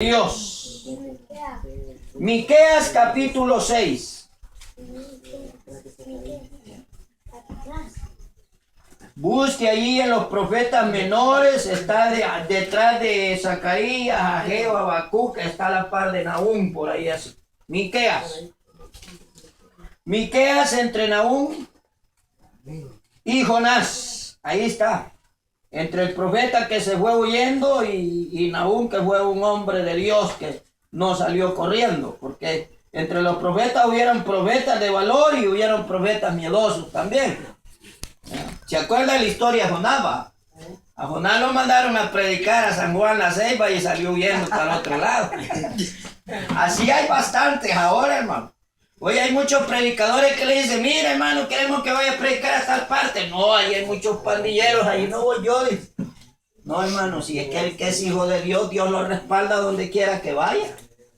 Dios. Miqueas capítulo 6. Busque allí en los profetas menores, está detrás de Zacarías, Ageo, Habacuc, está a la par de Nahum, por ahí así. Miqueas. Miqueas entre Nahum y Jonás. Ahí está. Entre el profeta que se fue huyendo y Nahum, que fue un hombre de Dios que no salió corriendo, porque entre los profetas hubieron profetas de valor y hubieron profetas miedosos también. ¿Se acuerdan la historia de Jonás? A Jonás lo mandaron a predicar a San Juan la Ceiba y salió huyendo para el otro lado. Así hay bastantes ahora, hermano. Hoy hay muchos predicadores que le dicen: mira, hermano, queremos que vaya a predicar a tal parte. No, ahí hay muchos pandilleros, ahí no voy yo. Dice. No, hermano, si es que el que es hijo de Dios, Dios lo respalda donde quiera que vaya.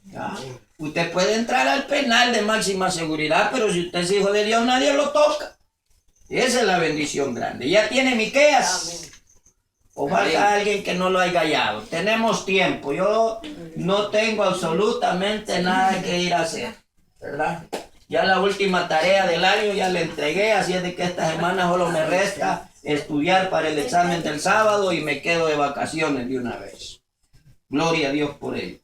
¿Ya? Usted puede entrar al penal de máxima seguridad, pero si usted es hijo de Dios, nadie lo toca. Esa es la bendición grande. Ya tiene Miqueas. O falta alguien que no lo haya hallado. Tenemos tiempo. Yo no tengo absolutamente nada que ir a hacer, ¿verdad? Ya la última tarea del año ya la entregué, así es de que esta semana solo me resta estudiar para el examen del sábado y me quedo de vacaciones de una vez. Gloria a Dios por ello.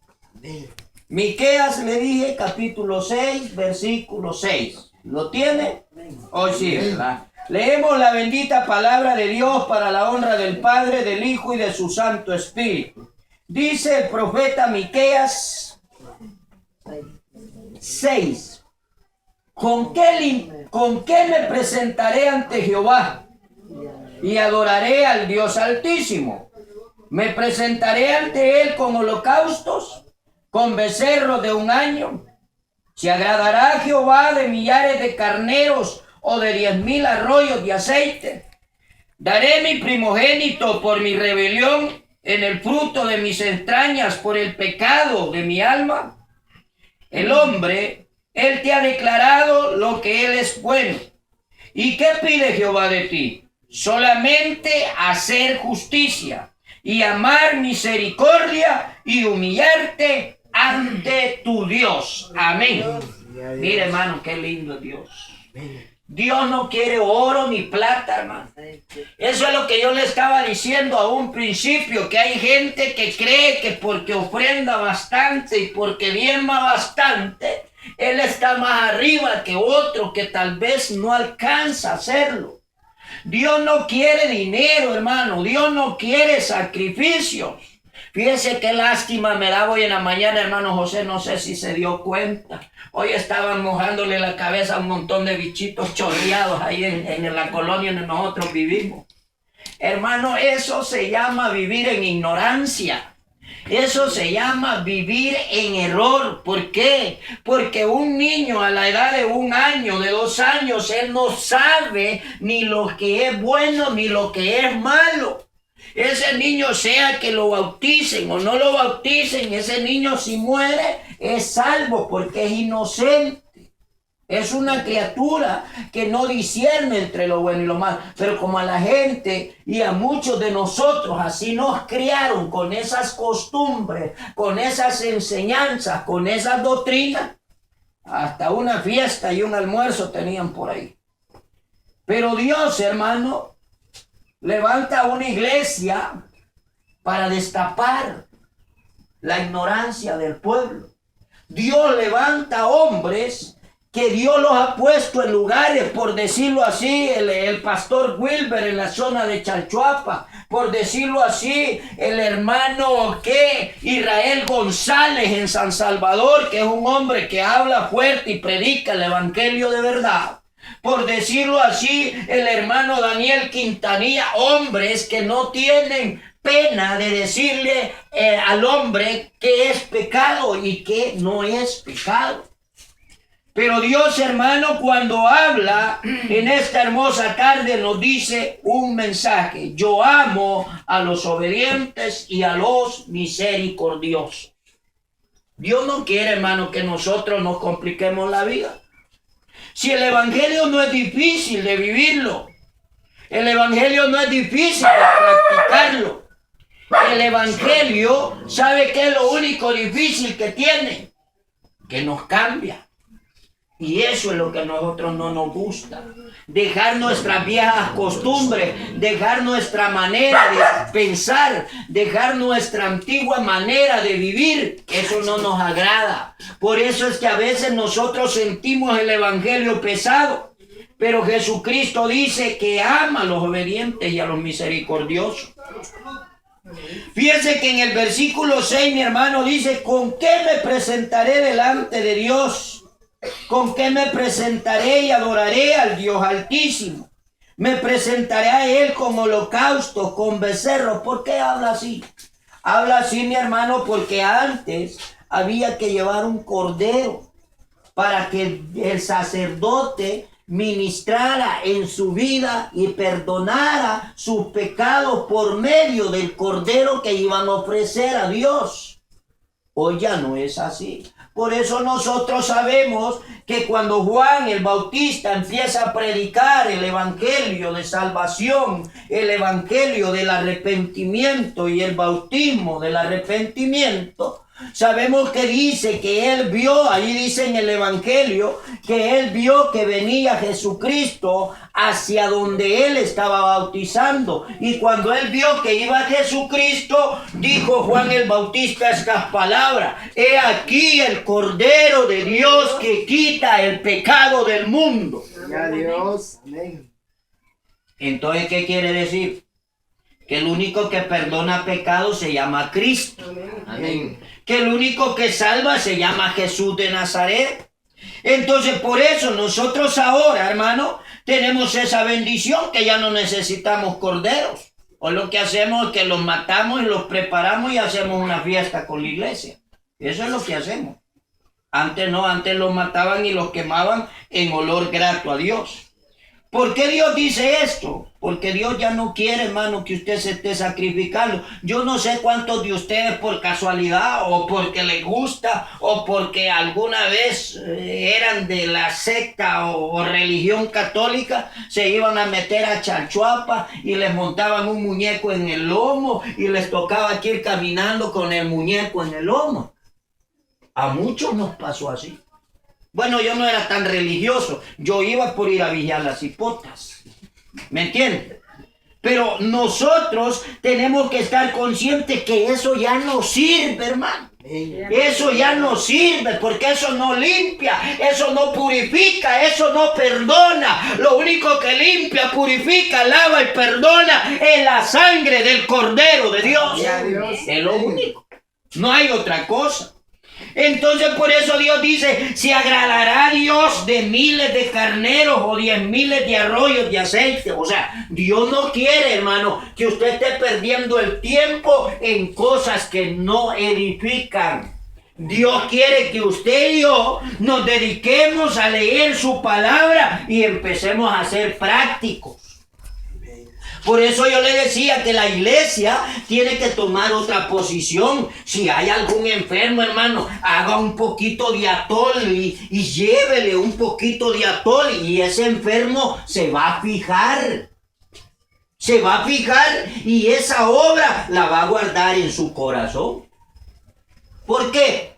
Miqueas, le dije, capítulo 6, versículo 6. ¿Lo tiene? Hoy sí, ¿verdad? Leemos la bendita palabra de Dios para la honra del Padre, del Hijo y de su Santo Espíritu. Dice el profeta Miqueas 6. ¿Con qué me presentaré ante Jehová y adoraré al Dios Altísimo? ¿Me presentaré ante él con holocaustos, con becerros de un año? ¿Se agradará Jehová de millares de carneros o de 10,000 arroyos de aceite? ¿Daré mi primogénito por mi rebelión, en el fruto de mis entrañas por el pecado de mi alma? El hombre, él te ha declarado lo que él es bueno. ¿Y qué pide Jehová de ti? Solamente hacer justicia y amar misericordia y humillarte ante tu Dios. Amén. Mire, hermano, qué lindo Dios. Dios no quiere oro ni plata, hermano. Eso es lo que yo le estaba diciendo a un principio, que hay gente que cree que porque ofrenda bastante y porque diezma bastante, él está más arriba que otro que tal vez no alcanza a hacerlo. Dios no quiere dinero, hermano. Dios no quiere sacrificios. Fíjese qué lástima me daba hoy en la mañana, hermano José, no sé si se dio cuenta. Hoy estaban mojándole la cabeza a un montón de bichitos chorreados ahí en la colonia donde nosotros vivimos. Hermano, eso se llama vivir en ignorancia. Eso se llama vivir en error. ¿Por qué? Porque un niño a la edad de 1 año, de 2 años, él no sabe ni lo que es bueno ni lo que es malo. Ese niño, sea que lo bauticen o no lo bauticen, ese niño si muere es salvo porque es inocente. Es una criatura que no discierne entre lo bueno y lo malo. Pero como a la gente y a muchos de nosotros así nos criaron con esas costumbres, con esas enseñanzas, con esas doctrinas, hasta una fiesta y un almuerzo tenían por ahí. Pero Dios, hermano, levanta una iglesia para destapar la ignorancia del pueblo. Dios levanta hombres que Dios los ha puesto en lugares, por decirlo así, el pastor Wilber en la zona de Chalchuapa, por decirlo así, el hermano Israel González en San Salvador, que es un hombre que habla fuerte y predica el evangelio de verdad. Por decirlo así, el hermano Daniel Quintanilla, hombres que no tienen pena de decirle al hombre que es pecado y que no es pecado. Pero Dios, hermano, cuando habla en esta hermosa tarde nos dice un mensaje: yo amo a los obedientes y a los misericordiosos. Dios no quiere, hermano, que nosotros nos compliquemos la vida. Si el evangelio no es difícil de vivirlo, el evangelio no es difícil de practicarlo. El evangelio, ¿sabe qué es lo único difícil que tiene? Que nos cambia. Y eso es lo que a nosotros no nos gusta. Dejar nuestras viejas costumbres, dejar nuestra manera de pensar, dejar nuestra antigua manera de vivir. Eso no nos agrada. Por eso es que a veces nosotros sentimos el evangelio pesado. Pero Jesucristo dice que ama a los obedientes y a los misericordiosos. Fíjense que en el versículo 6, mi hermano, dice: ¿con qué me presentaré delante de Dios? ¿Con qué me presentaré y adoraré al Dios Altísimo? Me presentaré a Él con holocausto, con becerros. ¿Por qué habla así? Habla así, mi hermano, porque antes había que llevar un cordero para que el sacerdote ministrara en su vida y perdonara sus pecados por medio del cordero que iban a ofrecer a Dios. Hoy ya no es así. Por eso nosotros sabemos que cuando Juan el Bautista empieza a predicar el evangelio de salvación, el evangelio del arrepentimiento y el bautismo del arrepentimiento, sabemos que dice que él vio, ahí dice en el evangelio, que él vio que venía Jesucristo hacia donde él estaba bautizando. Y cuando él vio que iba Jesucristo, dijo Juan el Bautista estas palabras: he aquí el Cordero de Dios que quita el pecado del mundo. Dios. Amén. Entonces, ¿qué quiere decir? Que el único que perdona pecados se llama Cristo. Amén. Que el único que salva se llama Jesús de Nazaret. Entonces, por eso nosotros ahora, hermano, tenemos esa bendición que ya no necesitamos corderos. O lo que hacemos es que los matamos y los preparamos y hacemos una fiesta con la iglesia. Eso es lo que hacemos. Antes no, antes los mataban y los quemaban en olor grato a Dios. ¿Por qué Dios dice esto? Porque Dios ya no quiere, hermano, que usted se esté sacrificando. Yo no sé cuántos de ustedes por casualidad o porque les gusta o porque alguna vez eran de la secta o religión católica, se iban a meter a Chalchuapa y les montaban un muñeco en el lomo y les tocaba ir caminando con el muñeco en el lomo. A muchos nos pasó así. Bueno, yo no era tan religioso. Yo iba por ir a vigiar las hipotas. ¿Me entiendes? Pero nosotros tenemos que estar conscientes que eso ya no sirve, hermano. Eso ya no sirve porque eso no limpia, eso no purifica, eso no perdona. Lo único que limpia, purifica, lava y perdona es la sangre del Cordero de Dios. Es lo único. No hay otra cosa. Entonces por eso Dios dice: ¿se agradará Dios de miles de carneros o 10,000 de arroyos de aceite? O sea, Dios no quiere, hermano, que usted esté perdiendo el tiempo en cosas que no edifican. Dios quiere que usted y yo nos dediquemos a leer su palabra y empecemos a ser prácticos. Por eso yo le decía que la iglesia tiene que tomar otra posición. Si hay algún enfermo, hermano, haga un poquito de atol y llévele un poquito de atol y ese enfermo se va a fijar. Se va a fijar y esa obra la va a guardar en su corazón. ¿Por qué?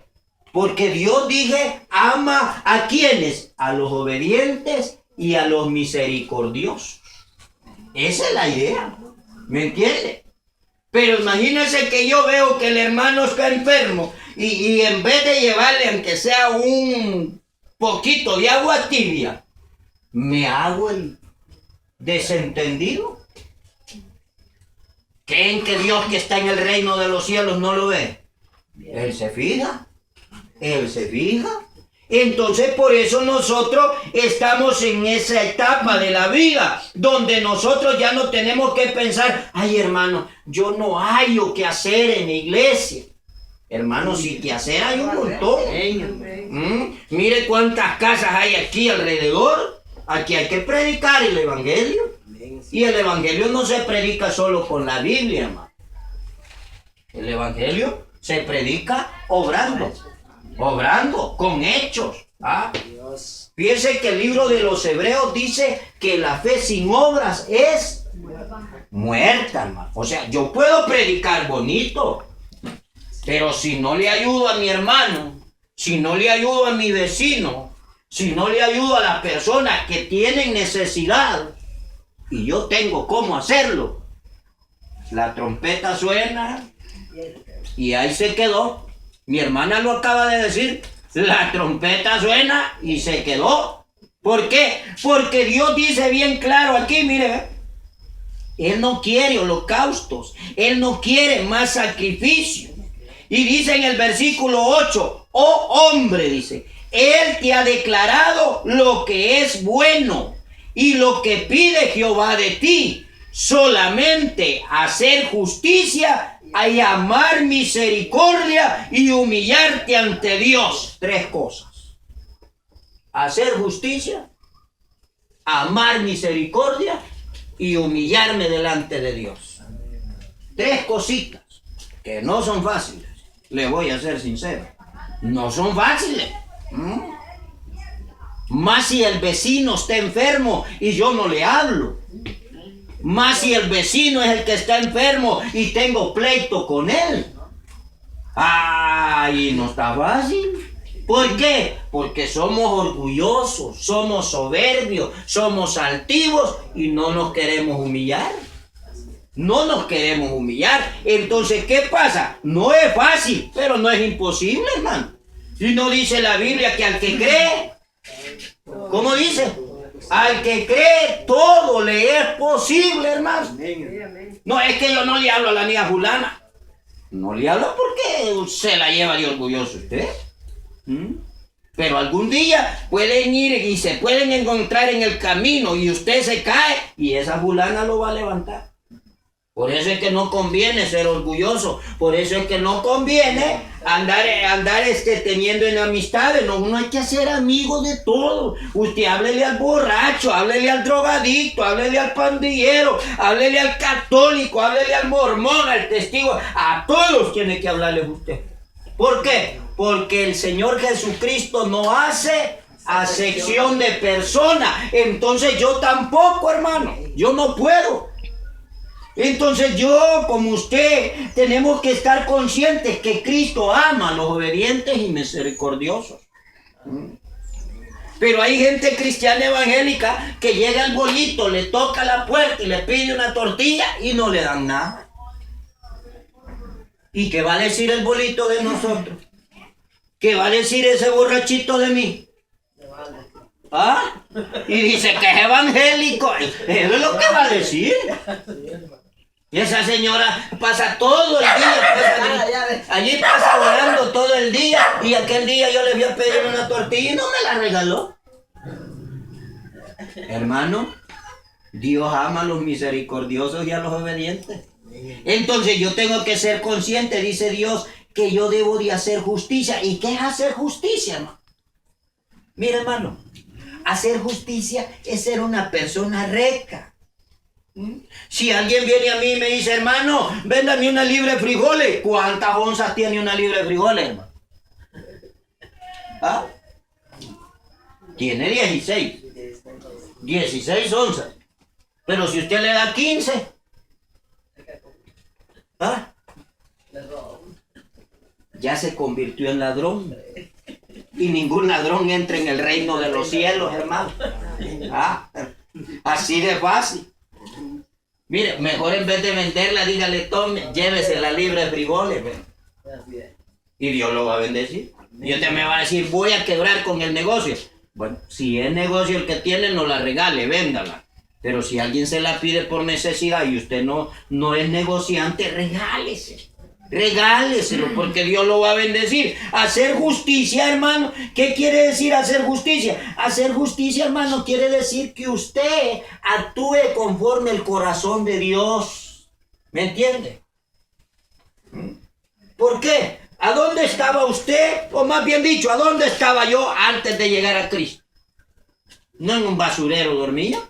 Porque Dios, dije, ama a quienes, a los obedientes y a los misericordiosos. Esa es la idea, ¿me entiende? Pero imagínense que yo veo que el hermano está enfermo y en vez de llevarle aunque sea un poquito de agua tibia, me hago el desentendido. ¿Creen que Dios que está en el reino de los cielos no lo ve? Él se fija, Él se fija. Entonces por eso nosotros estamos en esa etapa de la vida donde nosotros ya no tenemos que pensar: ay, hermano, yo no hallo qué hacer en la iglesia. Hermano, si que hacer hay un montón. Mire cuántas casas hay aquí alrededor. Aquí hay que predicar el evangelio. Y el evangelio no se predica solo con la Biblia, hermano. El evangelio se predica obrando. Obrando, con hechos. ¿Ah? Fíjense que el libro de los Hebreos dice que la fe sin obras es Muerta, hermano. O sea, yo puedo predicar bonito, pero si no le ayudo a mi hermano, si no le ayudo a mi vecino, si no le ayudo a las personas que tienen necesidad, y yo tengo cómo hacerlo, la trompeta suena y ahí se quedó. Mi hermana lo acaba de decir, la trompeta suena y se quedó. ¿Por qué? Porque Dios dice bien claro aquí, mire, Él no quiere holocaustos, Él no quiere más sacrificio. Y dice en el versículo 8, oh hombre, dice, Él te ha declarado lo que es bueno y lo que pide Jehová de ti, solamente hacer justicia y amar misericordia y humillarte ante Dios. Tres cosas. Hacer justicia, amar misericordia y humillarme delante de Dios. Tres cositas que no son fáciles. Le voy a ser sincero. No son fáciles. Más si el vecino está enfermo y yo no le hablo. Más si el vecino es el que está enfermo y tengo pleito con él. ¡Ay! No está fácil. ¿Por qué? Porque somos orgullosos, somos soberbios, somos altivos y no nos queremos humillar. No nos queremos humillar. Entonces, ¿qué pasa? No es fácil, pero no es imposible, hermano. Y no dice la Biblia que al que cree, ¿cómo dice? Al que cree, todo le es posible, hermano. No, es que yo no le hablo a la niña fulana. No le hablo porque se la lleva de orgulloso usted. Pero algún día pueden ir y se pueden encontrar en el camino y usted se cae y esa fulana lo va a levantar. Por eso es que no conviene ser orgulloso. Por eso es que no conviene andar teniendo enemistades. No, uno hay que ser amigo de todos. Usted háblele al borracho, háblele al drogadicto, háblele al pandillero, háblele al católico, háblele al mormón, al testigo. A todos tiene que hablarle usted. ¿Por qué? Porque el Señor Jesucristo no hace acepción de persona. Entonces yo tampoco, hermano. Yo no puedo. Entonces yo, como usted, tenemos que estar conscientes que Cristo ama a los obedientes y misericordiosos. Pero hay gente cristiana evangélica que llega al bolito, le toca la puerta y le pide una tortilla y no le dan nada. ¿Y qué va a decir el bolito de nosotros? ¿Qué va a decir ese borrachito de mí? ¿Ah? Y dice que es evangélico. Eso es lo que va a decir. Y esa señora pasa todo el día, allí pasa orando todo el día, y aquel día yo le voy a pedir una tortilla y no me la regaló. Hermano, Dios ama a los misericordiosos y a los obedientes. Entonces yo tengo que ser consciente, dice Dios, que yo debo de hacer justicia. ¿Y qué es hacer justicia, hermano? Mira, hermano, hacer justicia es ser una persona recta. Si alguien viene a mí y me dice, hermano, véndame una libra de frijoles, ¿cuántas onzas tiene una libra de frijoles, hermano? ¿Ah? Tiene 16 onzas. Pero si usted le da 15, ¿ah? Ya se convirtió en ladrón. Y ningún ladrón entra en el reino de los cielos, hermano. ¿Ah? Así de fácil. Mire, mejor en vez de venderla, dígale, tome, llévese la libra de frijoles. Y Dios lo va a bendecir. Y usted me va a decir, voy a quebrar con el negocio. Bueno, si es negocio el que tiene, no la regale, véndala. Pero si alguien se la pide por necesidad y usted no es negociante, regálese. Regáleselo, porque Dios lo va a bendecir. Hacer justicia, hermano, ¿qué quiere decir hacer justicia? Hacer justicia, hermano, quiere decir que usted actúe conforme el corazón de Dios. ¿Me entiende? ¿Por qué? ¿A dónde estaba usted? O más bien dicho, ¿a dónde estaba yo antes de llegar a Cristo? No en un basurero dormía.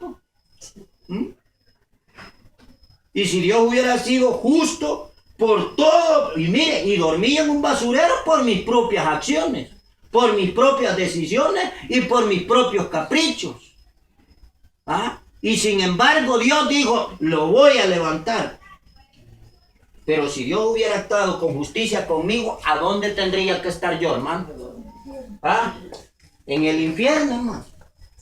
Y si Dios hubiera sido justo por todo, y mire, y dormía en un basurero por mis propias acciones, por mis propias decisiones y por mis propios caprichos. ¿Ah? Y sin embargo Dios dijo, lo voy a levantar. Pero si Dios hubiera actuado con justicia conmigo, ¿a dónde tendría que estar yo, hermano? ¿Ah? En el infierno, hermano.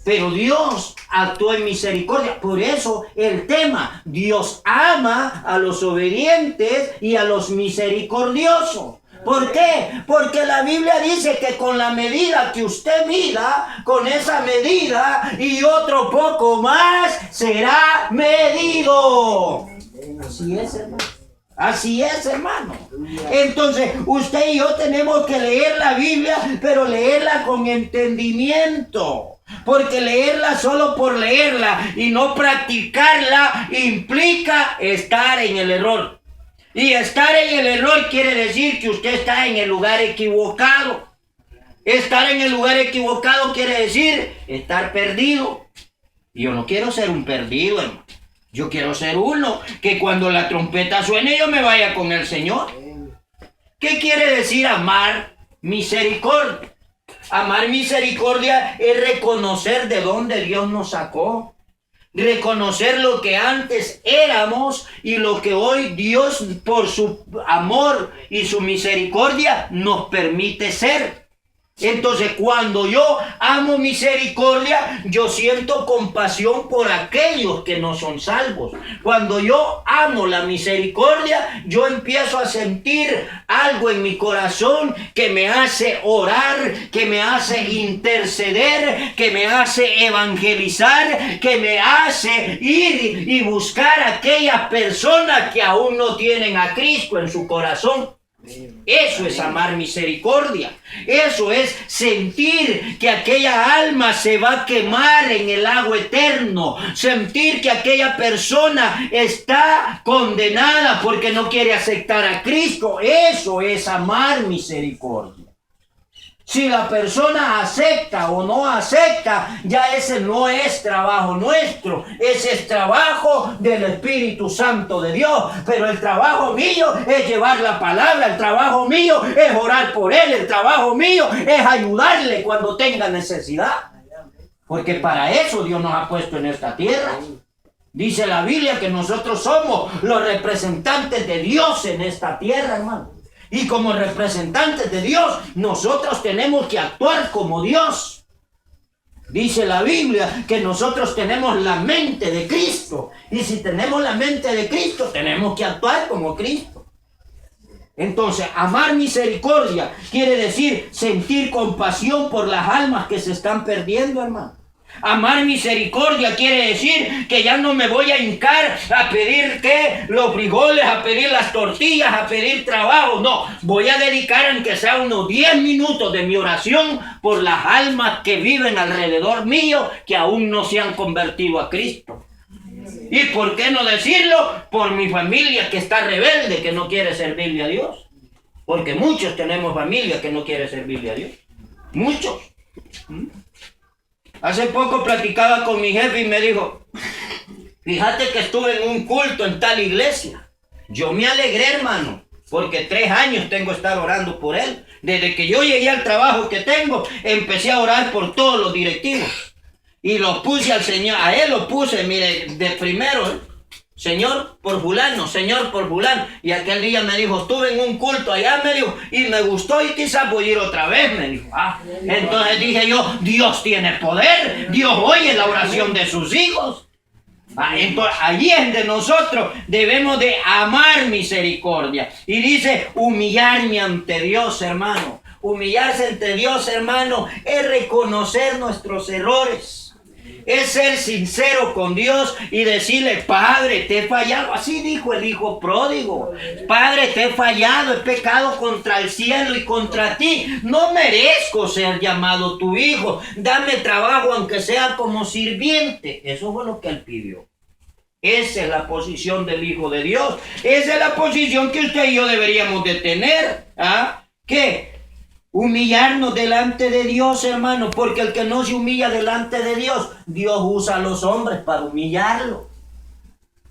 Pero Dios actuó en misericordia. Por eso el tema, Dios ama a los obedientes y a los misericordiosos. ¿Por qué? Porque la Biblia dice que con la medida que usted mida, con esa medida y otro poco más, será medido. Así es, hermano. Así es, hermano. Entonces, usted y yo tenemos que leer la Biblia, pero leerla con entendimiento. Porque leerla solo por leerla y no practicarla implica estar en el error. Y estar en el error quiere decir que usted está en el lugar equivocado. Estar en el lugar equivocado quiere decir estar perdido. Y yo no quiero ser un perdido, hermano. Yo quiero ser uno que cuando la trompeta suene yo me vaya con el Señor. ¿Qué quiere decir amar misericordia? Amar misericordia es reconocer de dónde Dios nos sacó. Reconocer lo que antes éramos y lo que hoy Dios por su amor y su misericordia nos permite ser. Entonces, cuando yo amo misericordia, yo siento compasión por aquellos que no son salvos. Cuando yo amo la misericordia, yo empiezo a sentir algo en mi corazón que me hace orar, que me hace interceder, que me hace evangelizar, que me hace ir y buscar a aquellas personas que aún no tienen a Cristo en su corazón. Eso es amar misericordia. Eso es sentir que aquella alma se va a quemar en el lago eterno. Sentir que aquella persona está condenada porque no quiere aceptar a Cristo. Eso es amar misericordia. Si la persona acepta o no acepta, ya ese no es trabajo nuestro, ese es trabajo del Espíritu Santo de Dios. Pero el trabajo mío es llevar la palabra, el trabajo mío es orar por él, el trabajo mío es ayudarle cuando tenga necesidad. Porque para eso Dios nos ha puesto en esta tierra. Dice la Biblia que nosotros somos los representantes de Dios en esta tierra, hermano. Y como representantes de Dios, nosotros tenemos que actuar como Dios. Dice la Biblia que nosotros tenemos la mente de Cristo. Y si tenemos la mente de Cristo, tenemos que actuar como Cristo. Entonces, amar misericordia quiere decir sentir compasión por las almas que se están perdiendo, hermano. Amar misericordia quiere decir que ya no me voy a hincar a pedir los frijoles, a pedir las tortillas, a pedir trabajo. No, voy a dedicar aunque sea unos 10 minutos de mi oración por las almas que viven alrededor mío que aún no se han convertido a Cristo. ¿Y por qué no decirlo? Por mi familia que está rebelde, que no quiere servirle a Dios. Porque muchos tenemos familia que no quiere servirle a Dios. Muchos. Hace poco platicaba con mi jefe y me dijo, fíjate que estuve en un culto en tal iglesia. Yo me alegré, hermano, porque 3 años tengo que estar orando por él. Desde que yo llegué al trabajo que tengo, empecé a orar por todos los directivos. Y los puse al Señor, a él lo puse, mire, de primero, Señor por fulano, Señor por fulano. Y aquel día me dijo, estuve en un culto allá, me dijo, y me gustó y quizás voy a ir otra vez, me dijo. Entonces dije yo, Dios tiene poder, Dios oye la oración de sus hijos. Entonces allí es de nosotros debemos de amar misericordia. Y dice, humillarme ante Dios, hermano. Humillarse ante Dios, hermano, es reconocer nuestros errores. Es ser sincero con Dios y decirle, Padre, te he fallado. Así dijo el hijo pródigo. Padre, te he fallado, he pecado contra el cielo y contra ti. No merezco ser llamado tu hijo. Dame trabajo aunque sea como sirviente. Eso fue lo que él pidió. Esa es la posición del Hijo de Dios. Esa es la posición que usted y yo deberíamos de tener. ¿Qué? Humillarnos delante de Dios, hermano, porque el que no se humilla delante de Dios, Dios usa a los hombres para humillarlo.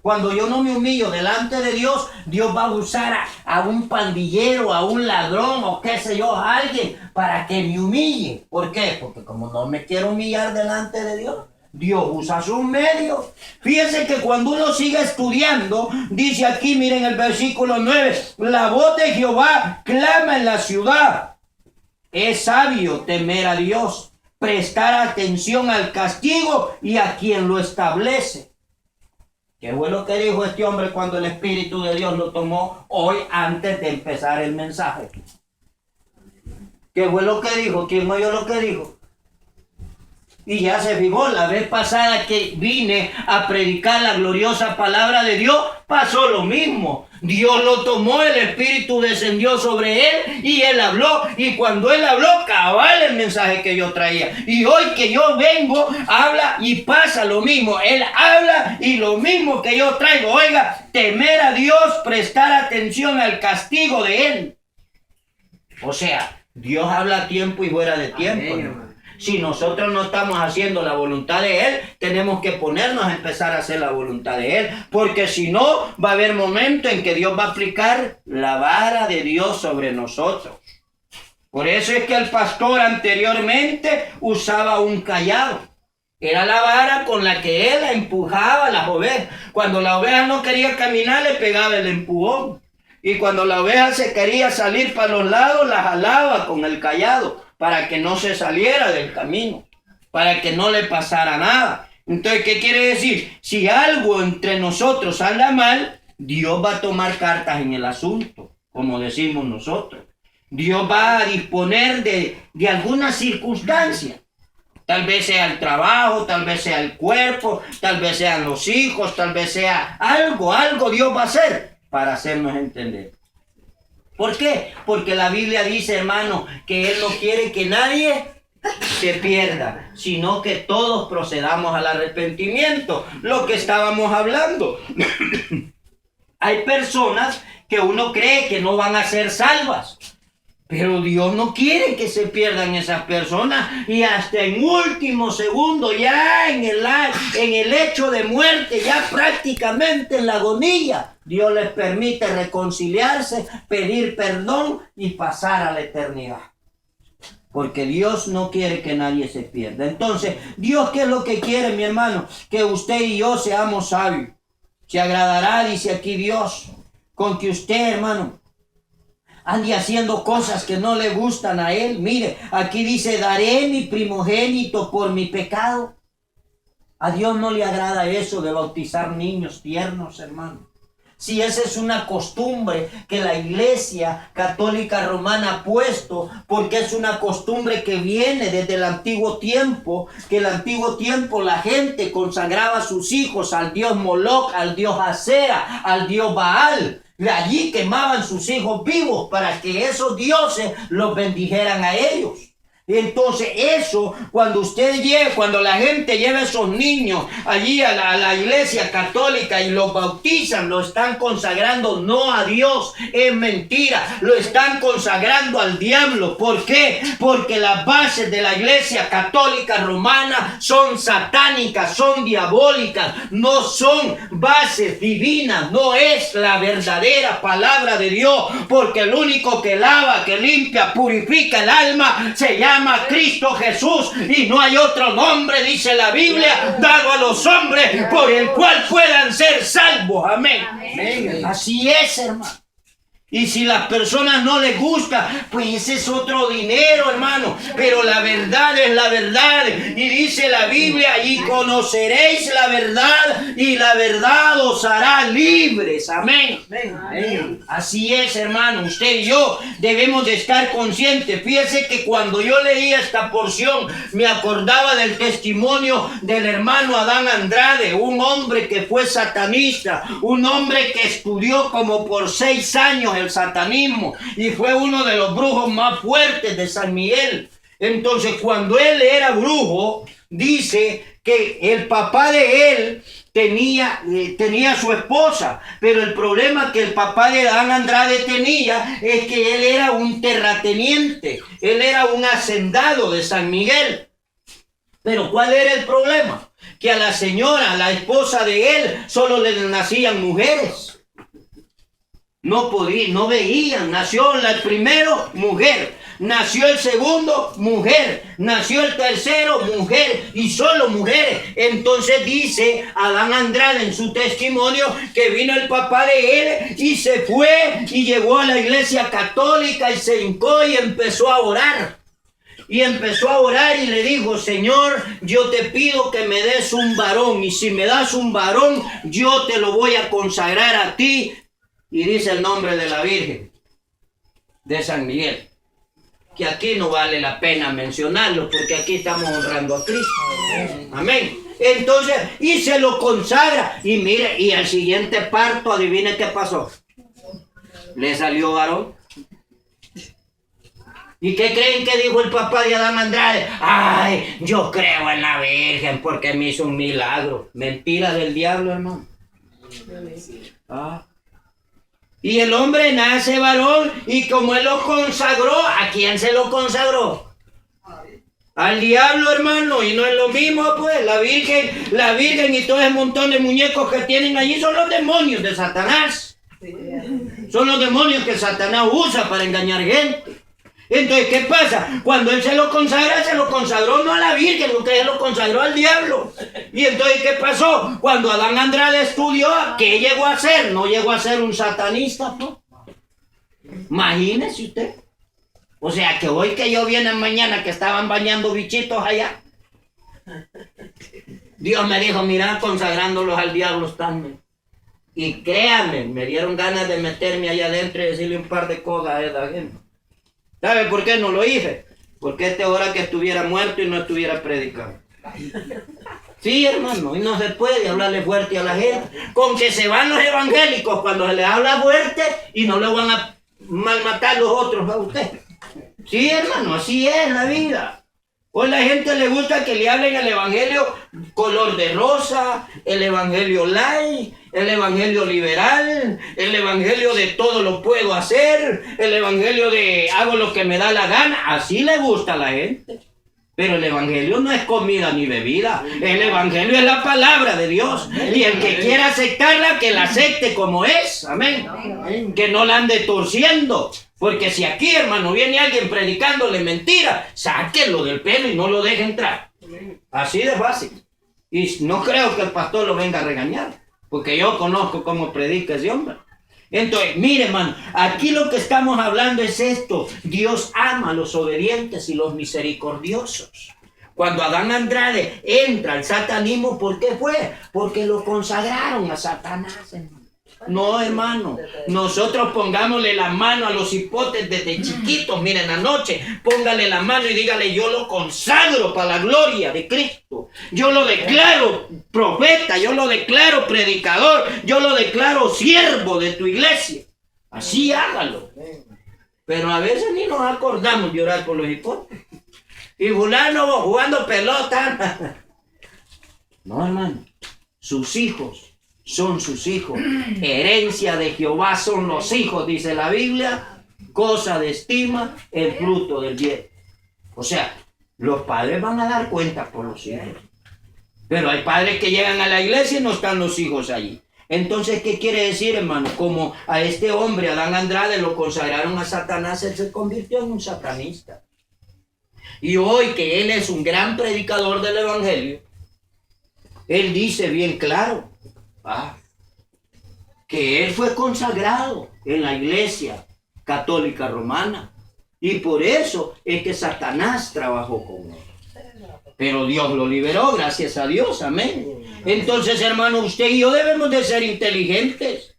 Cuando yo no me humillo delante de Dios, Dios va a usar a un pandillero, a un ladrón o qué sé yo, a alguien para que me humille. ¿Por qué? Porque como no me quiero humillar delante de Dios, Dios usa sus medios. Fíjense que cuando uno sigue estudiando, dice aquí, miren el versículo 9, la voz de Jehová clama en la ciudad. Es sabio temer a Dios, prestar atención al castigo y a quien lo establece. ¿Qué fue lo que dijo este hombre cuando el Espíritu de Dios lo tomó hoy antes de empezar el mensaje? ¿Qué fue lo que dijo? ¿Quién oyó lo que dijo? Y ya se fijó, la vez pasada que vine a predicar la gloriosa palabra de Dios, pasó lo mismo. Dios lo tomó, el Espíritu descendió sobre él y él habló. Y cuando él habló, cabal el mensaje que yo traía. Y hoy que yo vengo, habla y pasa lo mismo. Él habla y lo mismo que yo traigo. Oiga, temer a Dios, prestar atención al castigo de él. O sea, Dios habla a tiempo y fuera de tiempo. Amén. Si nosotros no estamos haciendo la voluntad de Él, tenemos que ponernos a empezar a hacer la voluntad de Él, porque si no, va a haber momentos en que Dios va a aplicar la vara de Dios sobre nosotros. Por eso es que el pastor anteriormente usaba un cayado. Era la vara con la que él empujaba a las ovejas. Cuando la oveja no quería caminar, le pegaba el empujón. Y cuando la oveja se quería salir para los lados, la jalaba con el cayado, para que no se saliera del camino, para que no le pasara nada. Entonces, ¿qué quiere decir? Si algo entre nosotros anda mal, Dios va a tomar cartas en el asunto, como decimos nosotros. Dios va a disponer de algunas circunstancias. Tal vez sea el trabajo, tal vez sea el cuerpo, tal vez sean los hijos, tal vez sea algo Dios va a hacer para hacernos entender. ¿Por qué? Porque la Biblia dice, hermano, que Él no quiere que nadie se pierda, sino que todos procedamos al arrepentimiento. Lo que estábamos hablando. Hay personas que uno cree que no van a ser salvas, pero Dios no quiere que se pierdan esas personas, y hasta en último segundo, ya en el hecho de muerte, ya prácticamente en la agonía, Dios les permite reconciliarse, pedir perdón y pasar a la eternidad. Porque Dios no quiere que nadie se pierda. Entonces, Dios, ¿qué es lo que quiere, mi hermano? Que usted y yo seamos sabios. Se agradará, dice aquí Dios, con que usted, hermano, ande haciendo cosas que no le gustan a Él. Mire, aquí dice, daré mi primogénito por mi pecado. A Dios no le agrada eso de bautizar niños tiernos, hermano. Si esa es una costumbre que la Iglesia Católica Romana ha puesto, porque es una costumbre que viene desde el antiguo tiempo, que en el antiguo tiempo la gente consagraba a sus hijos al dios Moloch, al dios Asera, al dios Baal. De allí quemaban sus hijos vivos para que esos dioses los bendijeran a ellos. Entonces eso, cuando la gente lleva a esos niños allí a la iglesia católica y los bautizan, lo están consagrando no a Dios, es mentira, lo están consagrando al diablo. ¿Por qué? Porque las bases de la iglesia católica romana son satánicas, son diabólicas, no son bases divinas, no es la verdadera palabra de Dios, porque el único que lava, que limpia, purifica el alma, se llama Cristo Jesús, y no hay otro nombre, dice la Biblia, dado a los hombres por el cual puedan ser salvos. Amén. Amén. Así es, hermano. Y si las personas no les gusta, pues ese es otro dinero, hermano. Pero la verdad es la verdad. Y dice la Biblia, y conoceréis la verdad, y la verdad os hará libres. Amén. Amén. Así es, hermano. Usted y yo debemos de estar conscientes. Fíjese que cuando yo leía esta porción, me acordaba del testimonio del hermano Adán Andrade, un hombre que fue satanista, un hombre que estudió como por 6 años el satanismo y fue uno de los brujos más fuertes de San Miguel. Entonces, cuando él era brujo, dice que el papá de él tenía su esposa, pero el problema que el papá de Adán Andrade tenía es que él era un terrateniente, él era un hacendado de San Miguel. Pero ¿cuál era el problema? Que a la señora, la esposa de él, solo le nacían mujeres. No podía, no veían. Nació el primero, mujer. Nació el segundo, mujer. Nació el tercero, mujer. Y solo mujeres. Entonces dice Adán Andrade en su testimonio que vino el papá de él y se fue y llegó a la iglesia católica y se hincó y empezó a orar. Y empezó a orar y le dijo: Señor, yo te pido que me des un varón. Y si me das un varón, yo te lo voy a consagrar a ti. Y dice el nombre de la Virgen de San Miguel, que aquí no vale la pena mencionarlo porque aquí estamos honrando a Cristo. Amén. Entonces, y se lo consagra. Y mire, y al siguiente parto, adivine qué pasó. Le salió varón. ¿Y qué creen que dijo el papá de Adán Andrade? Ay, yo creo en la Virgen porque me hizo un milagro. Mentira del diablo, hermano. Y el hombre nace varón, y como él lo consagró, ¿a quién se lo consagró? Al diablo, hermano. Y no es lo mismo, pues. La Virgen y todo ese montón de muñecos que tienen allí son los demonios de Satanás. Son los demonios que Satanás usa para engañar gente. Entonces, ¿qué pasa? Cuando él se lo consagró no a la Virgen, lo que él lo consagró al diablo. Y entonces, ¿qué pasó? Cuando Adán Andrade estudió, ¿qué llegó a ser? No llegó a ser un satanista, ¿no? Imagínese usted. O sea, que hoy que yo viene mañana que estaban bañando bichitos allá, Dios me dijo: mira, consagrándolos al diablo están. Y créanme, me dieron ganas de meterme allá adentro y decirle un par de cosas a esa gente. ¿Sabe por qué no lo hice? Porque esta hora que estuviera muerto y no estuviera predicando. Sí, hermano, y no se puede hablarle fuerte a la gente. Con que se van los evangélicos cuando se les habla fuerte y no le van a malmatar los otros a usted. Sí, hermano, así es la vida. Hoy la gente le gusta que le hablen el evangelio color de rosa, el evangelio light, el evangelio liberal, el evangelio de todo lo puedo hacer, el evangelio de hago lo que me da la gana. Así le gusta a la gente. Pero el evangelio no es comida ni bebida. El evangelio es la palabra de Dios. Y el que quiera aceptarla, que la acepte como es. Amén. Que no la ande torciendo. Porque si aquí, hermano, viene alguien predicándole mentira, sáquenlo del pelo y no lo deje entrar. Así de fácil. Y no creo que el pastor lo venga a regañar, porque yo conozco cómo predica ese hombre. Entonces, mire, hermano, aquí lo que estamos hablando es esto. Dios ama a los obedientes y los misericordiosos. Cuando Adán Andrade entra al satanismo, ¿por qué fue? Porque lo consagraron a Satanás, hermano. No, hermano, nosotros pongámosle la mano a los hipotes desde chiquitos. Miren, anoche, póngale la mano y dígale: yo lo consagro para la gloria de Cristo. Yo lo declaro profeta, yo lo declaro predicador, yo lo declaro siervo de tu iglesia. Así hágalo. Pero a veces ni nos acordamos de orar por los hipotes. Y fulano jugando pelota. No, hermano, sus hijos son sus hijos. Herencia de Jehová son los hijos, dice la Biblia. Cosa de estima, el fruto del vientre. O sea, los padres van a dar cuenta por los hijos. Pero hay padres que llegan a la iglesia y no están los hijos allí. Entonces, ¿qué quiere decir, hermano? Como a este hombre, Adán Andrade, lo consagraron a Satanás, él se convirtió en un satanista. Y hoy que él es un gran predicador del evangelio, él dice bien claro que él fue consagrado en la iglesia católica romana, y por eso es que Satanás trabajó con él. Pero Dios lo liberó, gracias a Dios, amén. Entonces, hermano, usted y yo debemos de ser inteligentes.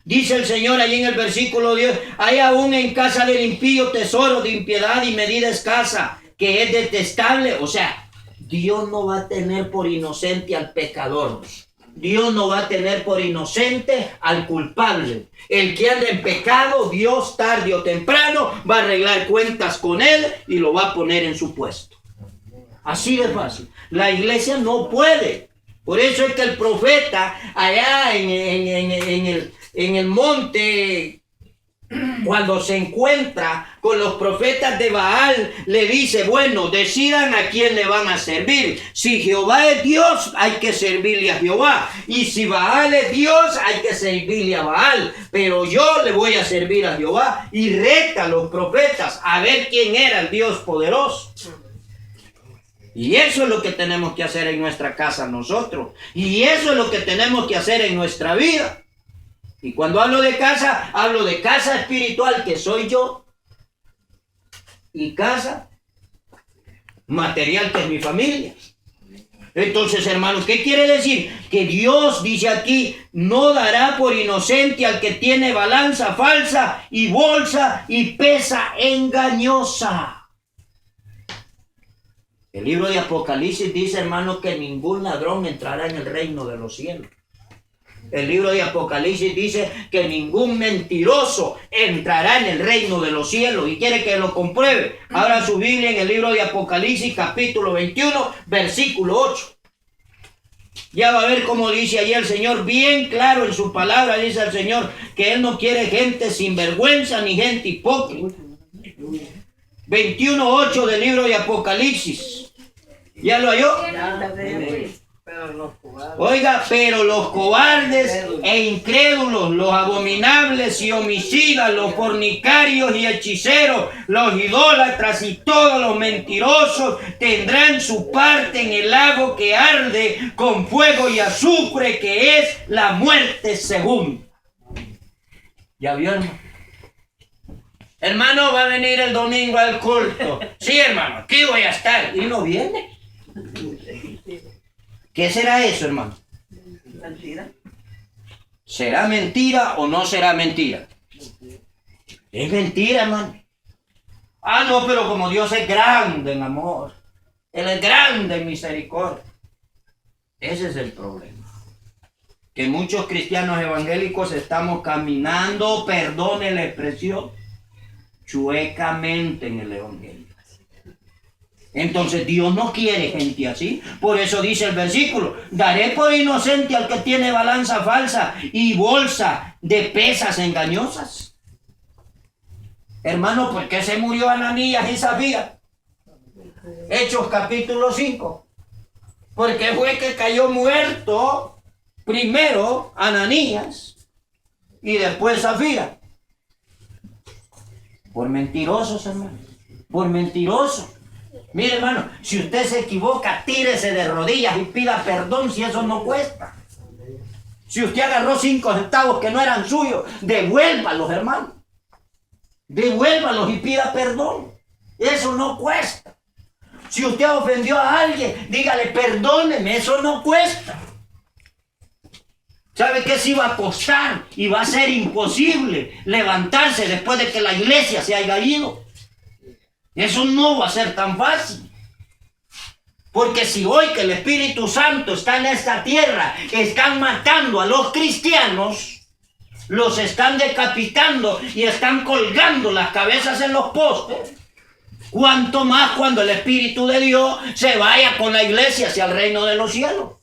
Dice el Señor allí en el versículo 10: hay aún en casa del impío tesoro de impiedad y medida escasa, que es detestable. O sea, Dios no va a tener por inocente al pecador. Dios no va a tener por inocente al culpable. El que anda en pecado, Dios tarde o temprano va a arreglar cuentas con él y lo va a poner en su puesto. Así de fácil. La iglesia no puede. Por eso es que el profeta allá en el monte cuando se encuentra con los profetas de Baal, le dice, bueno, decidan a quién le van a servir. Si Jehová es Dios, hay que servirle a Jehová. Y si Baal es Dios, hay que servirle a Baal. Pero yo le voy a servir a Jehová. Y reta a los profetas a ver quién era el Dios poderoso. Y eso es lo que tenemos que hacer en nuestra casa nosotros. Y eso es lo que tenemos que hacer en nuestra vida. Y cuando hablo de casa espiritual, que soy yo. Y casa material, que es mi familia. Entonces, hermanos, ¿qué quiere decir? Que Dios dice aquí, no dará por inocente al que tiene balanza falsa y bolsa y pesa engañosa. El libro de Apocalipsis dice, hermanos, que ningún ladrón entrará en el reino de los cielos. El libro de Apocalipsis dice que ningún mentiroso entrará en el reino de los cielos. Y quiere que lo compruebe. Abra su Biblia en el libro de Apocalipsis, capítulo 21, versículo 8. Ya va a ver cómo dice allí el Señor, bien claro en su palabra, dice el Señor, que Él no quiere gente sin vergüenza ni gente hipócrita. 21:8 del libro de Apocalipsis. ¿Ya lo halló? Oiga, pero los cobardes e incrédulos, los abominables y homicidas, los fornicarios y hechiceros, los idólatras y todos los mentirosos tendrán su parte en el lago que arde con fuego y azufre, que es la muerte segunda. ¿Ya vio, hermano? Hermano, va a venir el domingo al culto. Sí, hermano, aquí voy a estar. Y no viene. ¿Qué será eso, hermano? Mentira. ¿Será mentira o no será mentira? Es mentira, hermano. Ah, no, pero como Dios es grande en amor, Él es grande en misericordia. Ese es el problema. Que muchos cristianos evangélicos estamos caminando, perdone la expresión, chuecamente en el evangelio. Entonces Dios no quiere gente así. Por eso dice el versículo, daré por inocente al que tiene balanza falsa y bolsa de pesas engañosas. Hermano, ¿por qué se murió Ananías y Zafira? Hechos capítulo 5. Porque fue que cayó muerto primero Ananías y después Zafira. Por mentirosos, hermano. Por mentirosos. Mire, hermano, si usted se equivoca, tírese de rodillas y pida perdón si eso no cuesta. Si usted agarró 5 centavos que no eran suyos, devuélvalos, hermano. Devuélvalos y pida perdón. Eso no cuesta. Si usted ofendió a alguien, dígale perdóneme, eso no cuesta. ¿Sabe qué? Sí va a costar y va a ser imposible levantarse después de que la iglesia se haya ido. Eso no va a ser tan fácil. Porque si hoy que el Espíritu Santo está en esta tierra, están matando a los cristianos, los están decapitando y están colgando las cabezas en los postes, cuanto más cuando el Espíritu de Dios se vaya con la iglesia hacia el reino de los cielos.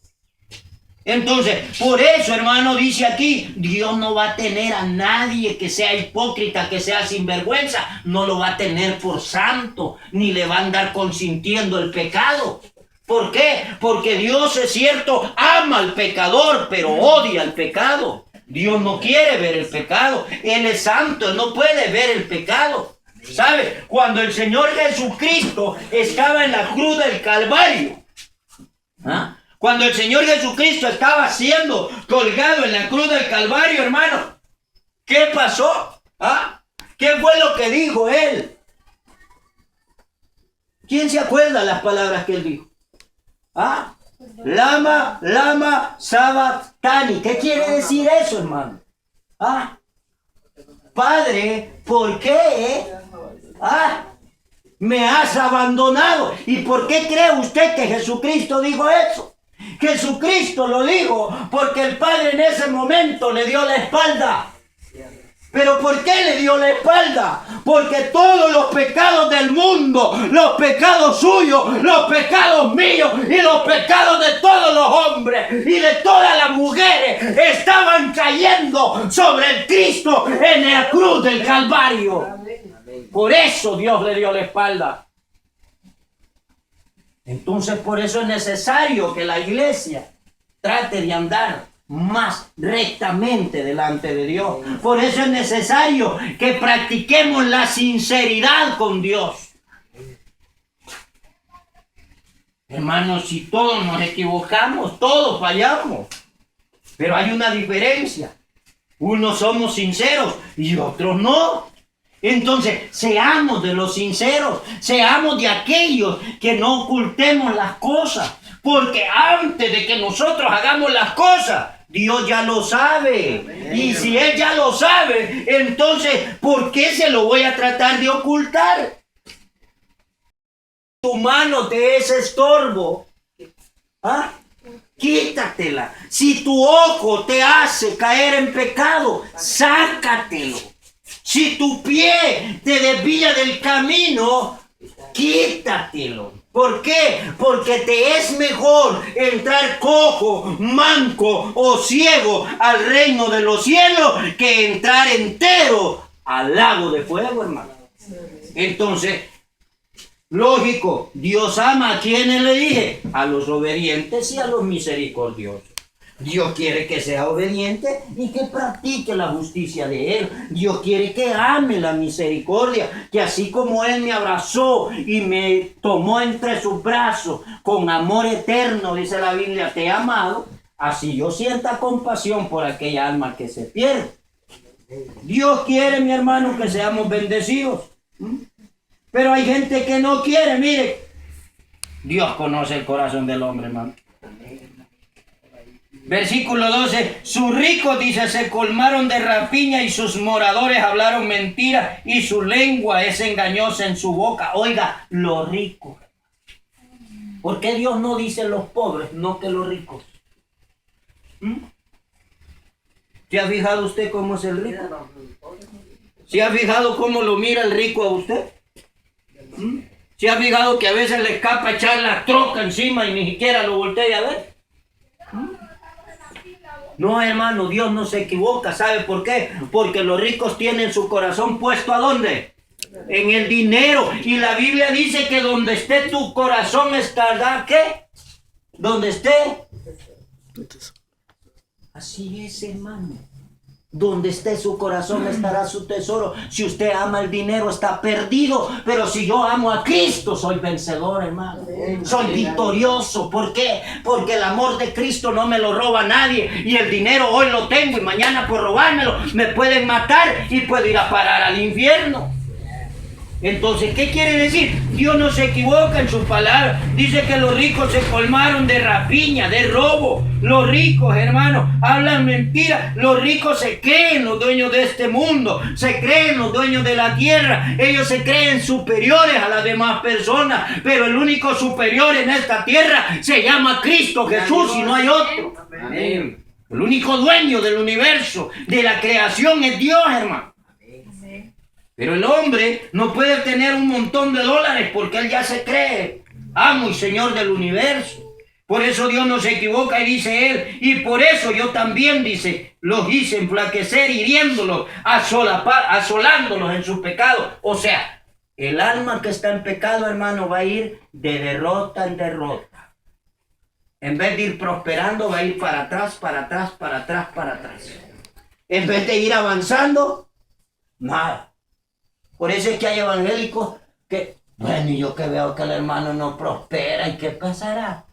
Entonces, por eso, hermano, dice aquí, Dios no va a tener a nadie que sea hipócrita, que sea sinvergüenza, no lo va a tener por santo, ni le va a andar consintiendo el pecado. ¿Por qué? Porque Dios, es cierto, ama al pecador, pero odia el pecado. Dios no quiere ver el pecado. Él es santo, Él no puede ver el pecado. ¿Sabe? Cuando el Señor Jesucristo estaba en la cruz del Calvario, ¿ah? Cuando el Señor Jesucristo estaba siendo colgado en la cruz del Calvario, hermano, ¿qué pasó? ¿Ah? ¿Qué fue lo que dijo Él? ¿Quién se acuerda las palabras que Él dijo? ¿Ah? Lama, lama, sabactani. ¿Qué quiere decir eso, hermano? ¿Ah? Padre, ¿por qué? ¿Ah? Me has abandonado. ¿Y por qué cree usted que Jesucristo dijo eso? Jesucristo lo dijo porque el Padre en ese momento le dio la espalda. ¿Pero por qué le dio la espalda? Porque todos los pecados del mundo, los pecados suyos, los pecados míos y los pecados de todos los hombres y de todas las mujeres estaban cayendo sobre el Cristo en la cruz del Calvario. Por eso Dios le dio la espalda. Entonces por eso es necesario que la iglesia trate de andar más rectamente delante de Dios. Por eso es necesario que practiquemos la sinceridad con Dios. Hermanos, si todos nos equivocamos, todos fallamos. Pero hay una diferencia. Unos somos sinceros y otros no. Entonces, seamos de los sinceros, seamos de aquellos que no ocultemos las cosas. Porque antes de que nosotros hagamos las cosas, Dios ya lo sabe. Y si Él ya lo sabe, entonces, ¿por qué se lo voy a tratar de ocultar? Tu mano te es estorbo, ¿ah? Quítatela. Si tu ojo te hace caer en pecado, sácatelo. Si tu pie te desvía del camino, quítatelo. ¿Por qué? Porque te es mejor entrar cojo, manco o ciego al reino de los cielos que entrar entero al lago de fuego, hermano. Entonces, lógico, Dios ama a quienes le dije, a los obedientes y a los misericordiosos. Dios quiere que sea obediente y que practique la justicia de Él. Dios quiere que ame la misericordia, que así como Él me abrazó y me tomó entre sus brazos con amor eterno, dice la Biblia, te he amado, así yo sienta compasión por aquella alma que se pierde. Dios quiere, mi hermano, que seamos bendecidos. Pero hay gente que no quiere, mire. Dios conoce el corazón del hombre, hermano. Versículo 12, sus ricos, dice, se colmaron de rapiña y sus moradores hablaron mentira y su lengua es engañosa en su boca. Oiga, los ricos. ¿Por qué Dios no dice los pobres, no que los ricos? ¿Se ha fijado usted cómo es el rico? ¿Se ha fijado cómo lo mira el rico a usted? ¿Se ha fijado que a veces le escapa echar la troca encima y ni siquiera lo voltea a ver? No, hermano, Dios no se equivoca. ¿Sabe por qué? Porque los ricos tienen su corazón puesto ¿a dónde? En el dinero. Y la Biblia dice que donde esté tu corazón estará, ¿qué? Donde esté. Así es, hermano. Donde esté su corazón estará su tesoro. Si usted ama el dinero está perdido, pero si yo amo a Cristo soy vencedor, hermano. Soy victorioso. ¿Por qué? Porque el amor de Cristo no me lo roba nadie y el dinero hoy lo tengo y mañana por robármelo me pueden matar y puedo ir a parar al infierno. Entonces, ¿qué quiere decir? Dios no se equivoca en su palabra. Dice que los ricos se colmaron de rapiña, de robo. Los ricos, hermanos, hablan mentira. Los ricos se creen los dueños de este mundo. Se creen los dueños de la tierra. Ellos se creen superiores a las demás personas. Pero el único superior en esta tierra se llama Cristo Jesús y no hay otro. Amén. El único dueño del universo, de la creación es Dios, hermano. Pero el hombre no puede tener un montón de dólares porque él ya se cree amo y señor del universo. Por eso Dios no se equivoca y dice él, y por eso yo también, dice, los hice enflaquecer, hiriéndolos, asolándolos en su pecado. O sea, el alma que está en pecado, hermano, va a ir de derrota en derrota. En vez de ir prosperando, va a ir para atrás, para atrás, para atrás, para atrás. En vez de ir avanzando, nada. Por eso es que hay evangélicos que, bueno, y yo que veo que el hermano no prospera, ¿y qué pasará?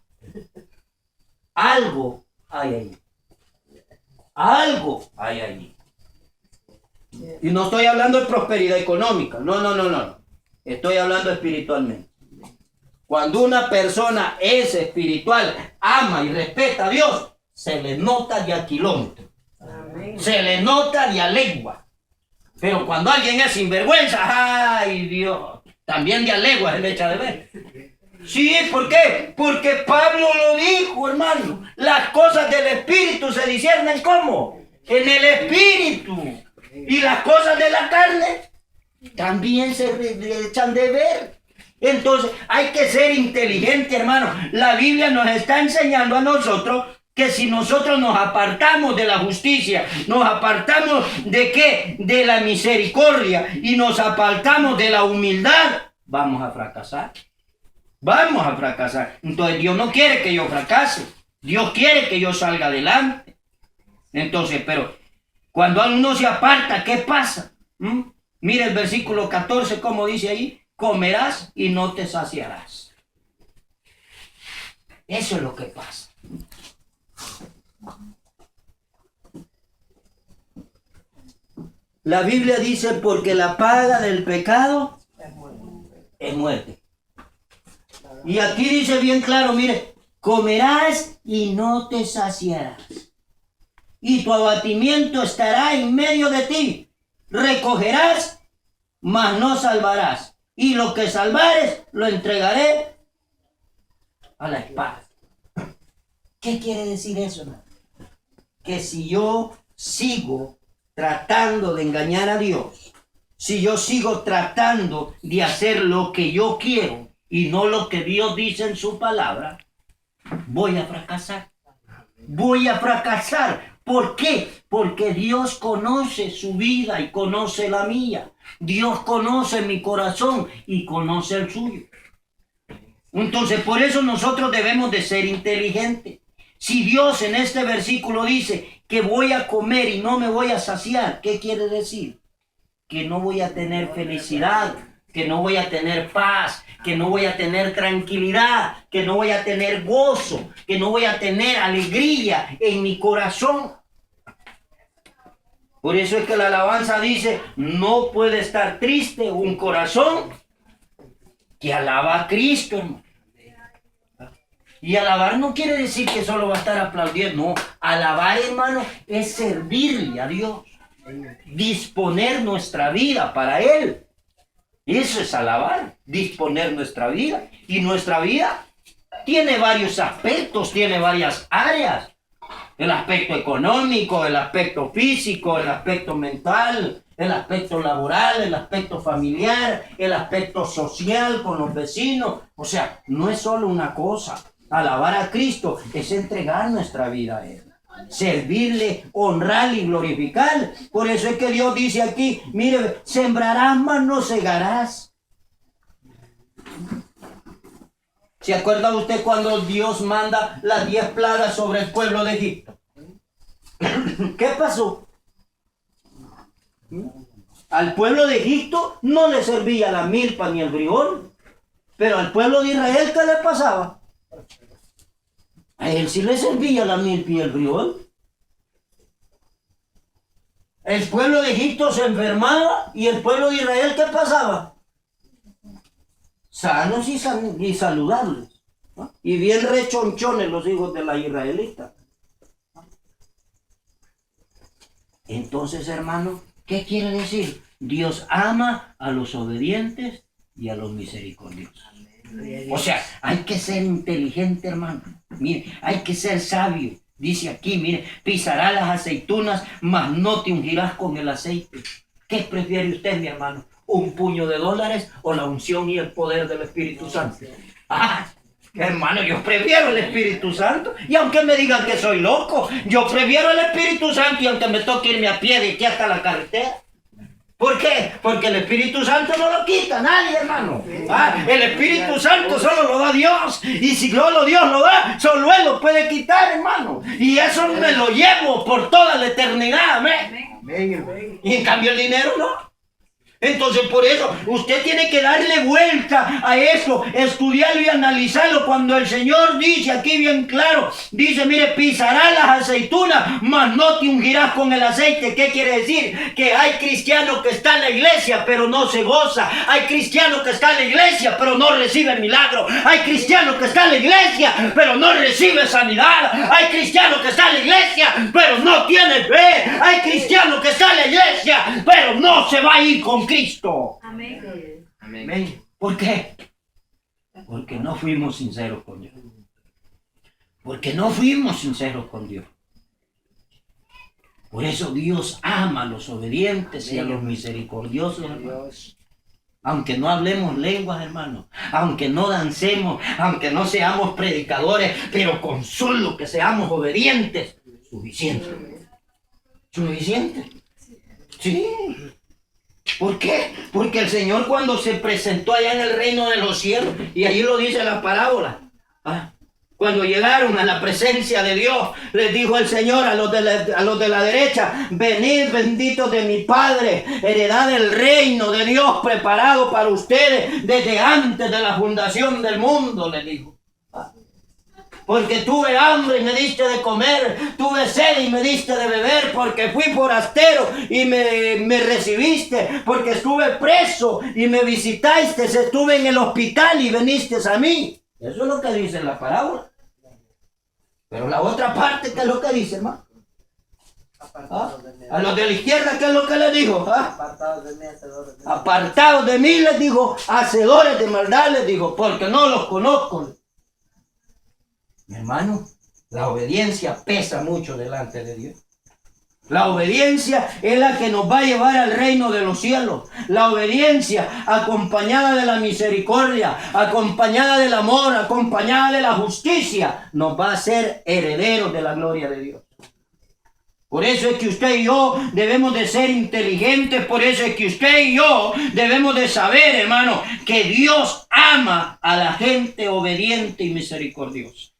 Algo hay ahí. Algo hay ahí. Y no estoy hablando de prosperidad económica, no. Estoy hablando espiritualmente. Cuando una persona es espiritual, ama y respeta a Dios, se le nota de a kilómetros. Se le nota de a legua. Pero cuando alguien es sinvergüenza, ¡ay, Dios! También de a legua se le echa de ver. Sí, ¿por qué? Porque Pablo lo dijo, hermano. Las cosas del Espíritu se disciernen ¿cómo? En el Espíritu. Y las cosas de la carne también se echan de ver. Entonces hay que ser inteligente, hermano. La Biblia nos está enseñando a nosotros que si nosotros nos apartamos de la justicia, nos apartamos de qué, de la misericordia y nos apartamos de la humildad, vamos a fracasar. Vamos a fracasar. Entonces Dios no quiere que yo fracase. Dios quiere que yo salga adelante. Entonces, pero cuando uno se aparta, ¿qué pasa? Mira el versículo 14, como dice ahí, comerás y no te saciarás. Eso es lo que pasa. La Biblia dice, porque la paga del pecado es muerte. Y aquí dice bien claro, mire, comerás y no te saciarás. Y tu abatimiento estará en medio de ti. Recogerás, mas no salvarás. Y lo que salvares, lo entregaré a la espada. ¿Qué quiere decir eso, hermano? Que si yo sigo tratando de engañar a Dios, si yo sigo tratando de hacer lo que yo quiero y no lo que Dios dice en su palabra, voy a fracasar. Voy a fracasar. ¿Por qué? Porque Dios conoce su vida y conoce la mía. Dios conoce mi corazón y conoce el suyo. Entonces, por eso nosotros debemos de ser inteligentes. Si Dios en este versículo dice que voy a comer y no me voy a saciar, ¿qué quiere decir? Que no voy a tener felicidad, que no voy a tener paz, que no voy a tener tranquilidad, que no voy a tener gozo, que no voy a tener alegría en mi corazón. Por eso es que la alabanza dice, no puede estar triste un corazón que alaba a Cristo, hermano. Y alabar no quiere decir que solo va a estar aplaudiendo, no. Alabar, hermano, es servirle a Dios, disponer nuestra vida para Él. Eso es alabar, disponer nuestra vida. Y nuestra vida tiene varios aspectos, tiene varias áreas. El aspecto económico, el aspecto físico, el aspecto mental, el aspecto laboral, el aspecto familiar, el aspecto social con los vecinos. O sea, no es solo una cosa. Alabar a Cristo es entregar nuestra vida a Él. Servirle, honrarle y glorificar. Por eso es que Dios dice aquí, mire, sembrarás mas no segarás. ¿Se acuerda usted cuando Dios manda las 10 plagas sobre el pueblo de Egipto? ¿Qué pasó? Al pueblo de Egipto no le servía la milpa ni el frijol, pero al pueblo de Israel, ¿qué le pasaba? A él sí le servía la milpa y el frijol. El pueblo de Egipto se enfermaba y el pueblo de Israel, ¿qué pasaba? Sanos y saludables, ¿no? Y bien rechonchones los hijos de la israelita. Entonces, hermano, ¿qué quiere decir? Dios ama a los obedientes y a los misericordiosos. O sea, hay que ser inteligente, hermano. Mire, hay que ser sabio. Dice aquí, mire, pisarás las aceitunas, mas no te ungirás con el aceite. ¿Qué prefiere usted, mi hermano? ¿Un puño de dólares o la unción y el poder del Espíritu Santo? Hermano, yo prefiero el Espíritu Santo. Y aunque me digan que soy loco, yo prefiero el Espíritu Santo y aunque me toque irme a pie de aquí hasta la carretera. ¿Por qué? Porque el Espíritu Santo no lo quita nadie, hermano. El Espíritu Santo solo lo da Dios. Y si solo Dios lo da, solo Él lo puede quitar, hermano. Y eso me lo llevo por toda la eternidad. Amén. Y en cambio el dinero no. Entonces por eso usted tiene que darle vuelta a eso, estudiarlo y analizarlo. Cuando el Señor dice aquí bien claro, dice, mire, pisarás las aceitunas, mas no te ungirás con el aceite. ¿Qué quiere decir? Que hay cristianos que están en la iglesia pero no se goza. Hay cristianos que están en la iglesia pero no reciben milagro. Hay cristianos que están en la iglesia pero no reciben sanidad. Hay cristianos que están en la iglesia pero no tienen fe. Hay cristianos que están en la iglesia pero no se va a ir con Cristo. Amén. Amén. ¿Por qué? Porque no fuimos sinceros con Dios. Porque no fuimos sinceros con Dios. Por eso Dios ama a los obedientes y a los misericordiosos, hermano. Aunque no hablemos lenguas, hermano, aunque no dancemos, aunque no seamos predicadores, pero con solo que seamos obedientes, suficiente. Suficiente. Sí. ¿Por qué? Porque el Señor cuando se presentó allá en el reino de los cielos, y allí lo dice la parábola, cuando llegaron a la presencia de Dios, les dijo el Señor a los de la derecha: venid benditos de mi Padre, heredad del reino de Dios preparado para ustedes desde antes de la fundación del mundo, les dijo. Porque tuve hambre y me diste de comer, tuve sed y me diste de beber, porque fui forastero y me recibiste, porque estuve preso y me visitaste, estuve en el hospital y viniste a mí. Eso es lo que dice la parábola. Pero la otra parte, ¿qué es lo que dice, hermano? A los de la izquierda, ¿qué es lo que les dijo? Apartados de mí, les dijo, hacedores de maldad, les dijo, porque no los conozco. Mi hermano, la obediencia pesa mucho delante de Dios. La obediencia es la que nos va a llevar al reino de los cielos. La obediencia acompañada de la misericordia, acompañada del amor, acompañada de la justicia, nos va a hacer herederos de la gloria de Dios. Por eso es que usted y yo debemos de ser inteligentes, por eso es que usted y yo debemos de saber, hermano, que Dios ama a la gente obediente y misericordiosa.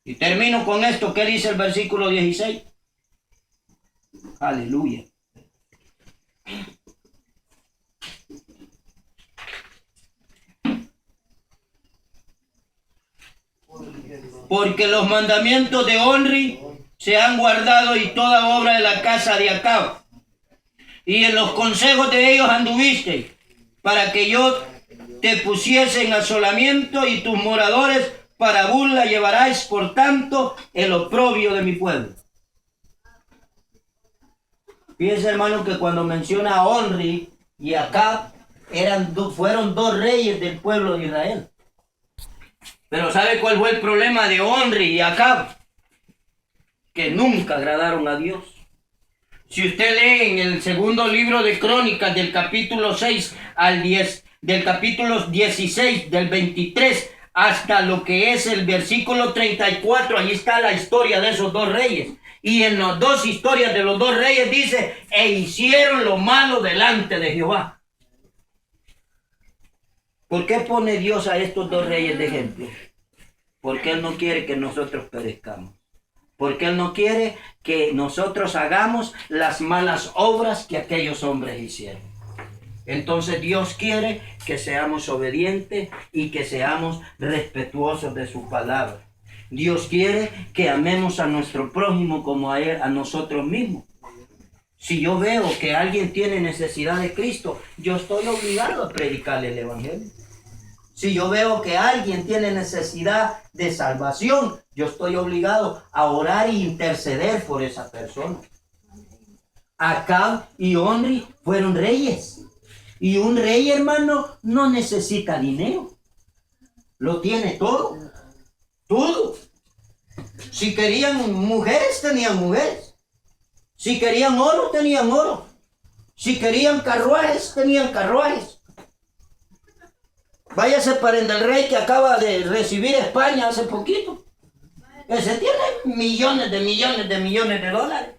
Y termino con esto. ¿Qué dice el versículo 16? Aleluya. Porque los mandamientos de Onri se han guardado y toda obra de la casa de Acab. Y en los consejos de ellos anduviste, para que yo te pusiese en asolamiento y tus moradores para burla llevaráis, por tanto, el oprobio de mi pueblo. Fíjense, hermano, que cuando menciona a Onri y Acab, fueron dos reyes del pueblo de Israel. Pero ¿sabe cuál fue el problema de Onri y Acab? Que nunca agradaron a Dios. Si usted lee en el segundo libro de Crónicas, del capítulo 6 al 10, del capítulo 16, del 23, hasta lo que es el versículo 34, allí está la historia de esos dos reyes. Y en las dos historias de los dos reyes dice, e hicieron lo malo delante de Jehová. ¿Por qué pone Dios a estos dos reyes de ejemplo? Porque Él no quiere que nosotros perezcamos. Porque Él no quiere que nosotros hagamos las malas obras que aquellos hombres hicieron. Entonces Dios quiere que seamos obedientes y que seamos respetuosos de su palabra. Dios quiere que amemos a nuestro prójimo como a nosotros mismos. Si yo veo que alguien tiene necesidad de Cristo, yo estoy obligado a predicarle el evangelio. Si yo veo que alguien tiene necesidad de salvación, yo estoy obligado a orar e interceder por esa persona. Acab y Onri fueron reyes. Y un rey, hermano, no necesita dinero. Lo tiene todo. Todo. Si querían mujeres, tenían mujeres. Si querían oro, tenían oro. Si querían carruajes, tenían carruajes. Váyase para el del rey que acaba de recibir España hace poquito. Ese tiene millones de dólares.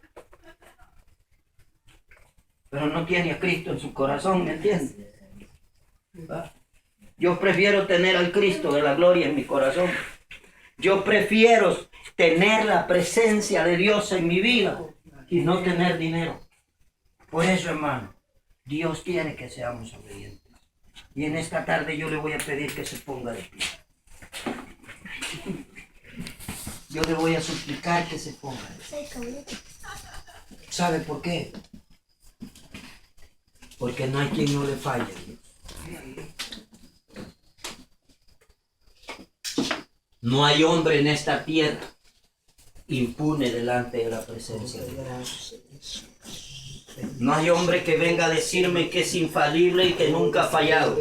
Pero no tiene a Cristo en su corazón, ¿me entiende? Yo prefiero tener al Cristo de la gloria en mi corazón. Yo prefiero tener la presencia de Dios en mi vida y no tener dinero. Por eso, hermano, Dios quiere que seamos obedientes. Y en esta tarde yo le voy a pedir que se ponga de pie. Yo le voy a suplicar que se ponga de pie. ¿Sabe por qué? Porque no hay quien no le falle. No hay hombre en esta tierra impune delante de la presencia de Dios. No hay hombre que venga a decirme que es infalible y que nunca ha fallado.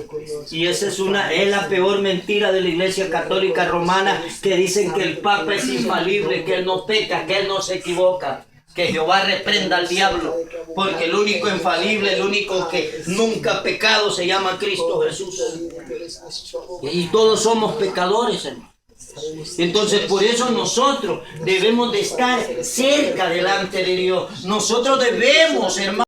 Y esa es la peor mentira de la Iglesia Católica Romana, que dicen que el Papa es infalible, que él no peca, que él no se equivoca. Que Jehová reprenda al diablo, porque el único infalible, el único que nunca ha pecado se llama Cristo Jesús. Y todos somos pecadores, hermano. Entonces por eso nosotros debemos de estar cerca delante de Dios. Nosotros debemos, hermano,